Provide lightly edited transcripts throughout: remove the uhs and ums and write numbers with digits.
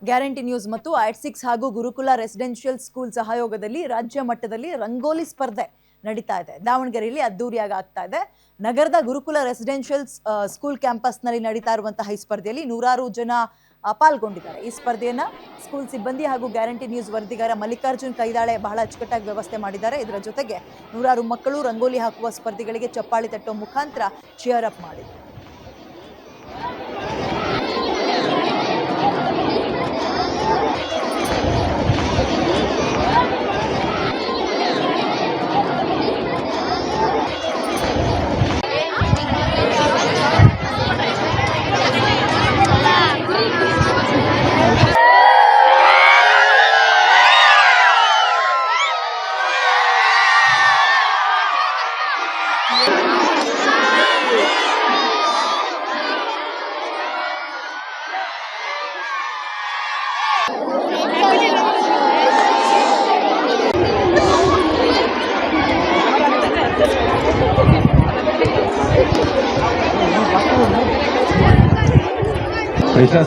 Guarantee news ಮತ್ತು ಐಟ್6 ಹಾಗೂ ಗುರುಕುಲ residential school ಸಹಯೋಗದಲ್ಲಿ ರಾಜ್ಯ ಮಟ್ಟದಲ್ಲಿ ರಂಗೋಲಿ ಸ್ಪರ್ಧೆ ನಡೀತಾ ಇದೆ. ದಾವಣಗೆರೆಯಲ್ಲಿ ಅದ್ದೂರಿಯಾಗಿ ಆಗ್ತಾ ಇದೆ. ನಗರದ ಗುರುಕುಲ ರೆಸಿಡೆನ್ಷಿಯಲ್ ಸ್ಕೂಲ್ ಕ್ಯಾಂಪಸ್ನಲ್ಲಿ ನಡೀತಾ ಇರುವಂತಹ ಈ ಸ್ಪರ್ಧೆಯಲ್ಲಿ ನೂರಾರು ಜನ ಪಾಲ್ಗೊಂಡಿದ್ದಾರೆ. ಈ ಸ್ಪರ್ಧೆಯನ್ನ ಸ್ಕೂಲ್ ಸಿಬ್ಬಂದಿ ಹಾಗೂ ಗ್ಯಾರಂಟಿ ನ್ಯೂಸ್ ವರದಿಗಾರ ಮಲ್ಲಿಕಾರ್ಜುನ್ ಕೈದಾಳೆ ಬಹಳ ಅಚ್ಚುಕಟ್ಟಾಗಿ ವ್ಯವಸ್ಥೆ ಮಾಡಿದ್ದಾರೆ. ಇದರ ಜೊತೆಗೆ ನೂರಾರು ಮಕ್ಕಳು ರಂಗೋಲಿ ಹಾಕುವ ಸ್ಪರ್ಧಿಗಳಿಗೆ ಚಪ್ಪಾಳಿ ತಟ್ಟುವ ಮುಖಾಂತರ ಚಿಯರ್ ಅಪ್ ಮಾಡಿದ್ದಾರೆ.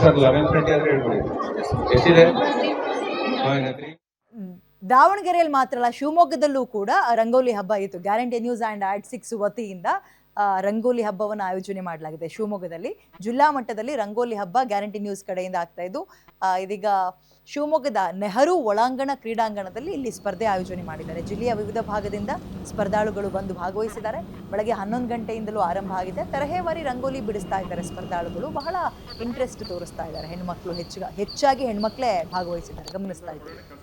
ಸರ್ 11:30 ಅಂತ ಹೇಳ್ಬಿಡಿ. ಎಷ್ಟಿದೆ? ದಾವಣಗೆರೆಯಲ್ಲಿ ಮಾತ್ರ ಅಲ್ಲ, ಶಿವಮೊಗ್ಗದಲ್ಲೂ ಕೂಡ ರಂಗೋಲಿ ಹಬ್ಬ ಇತ್ತು. ಗ್ಯಾರಂಟಿ ನ್ಯೂಸ್ ಆ್ಯಂಡ್ ಐಟ್6 ವತಿಯಿಂದ ರಂಗೋಲಿ ಹಬ್ಬವನ್ನು ಆಯೋಜನೆ ಮಾಡಲಾಗಿದೆ. ಶಿವಮೊಗ್ಗದಲ್ಲಿ ಜಿಲ್ಲಾ ಮಟ್ಟದಲ್ಲಿ ರಂಗೋಲಿ ಹಬ್ಬ ಗ್ಯಾರಂಟಿ ನ್ಯೂಸ್ ಕಡೆಯಿಂದ ಆಗ್ತಾ ಇದ್ದು, ಇದೀಗ ಶಿವಮೊಗ್ಗದ ನೆಹರು ಒಳಾಂಗಣ ಕ್ರೀಡಾಂಗಣದಲ್ಲಿ ಇಲ್ಲಿ ಸ್ಪರ್ಧೆ ಆಯೋಜನೆ ಮಾಡಿದ್ದಾರೆ. ಜಿಲ್ಲೆಯ ವಿವಿಧ ಭಾಗದಿಂದ ಸ್ಪರ್ಧಾಳುಗಳು ಬಂದು ಭಾಗವಹಿಸಿದ್ದಾರೆ. ಬೆಳಗ್ಗೆ 11 ಗಂಟೆಯಿಂದಲೂ ಆರಂಭ ಆಗಿದೆ. ತರಹೇವಾರಿ ರಂಗೋಲಿ ಬಿಡಿಸ್ತಾ ಇದ್ದಾರೆ ಸ್ಪರ್ಧಾಳುಗಳು. ಬಹಳ ಇಂಟ್ರೆಸ್ಟ್ ತೋರಿಸ್ತಾ ಇದ್ದಾರೆ. ಹೆಣ್ಮಕ್ಳು ಹೆಚ್ಚಾಗಿ ಹೆಣ್ಮಕ್ಳೇ ಭಾಗವಹಿಸಿದ್ದಾರೆ, ಗಮನಿಸ್ತಾ ಇದ್ದಾರೆ.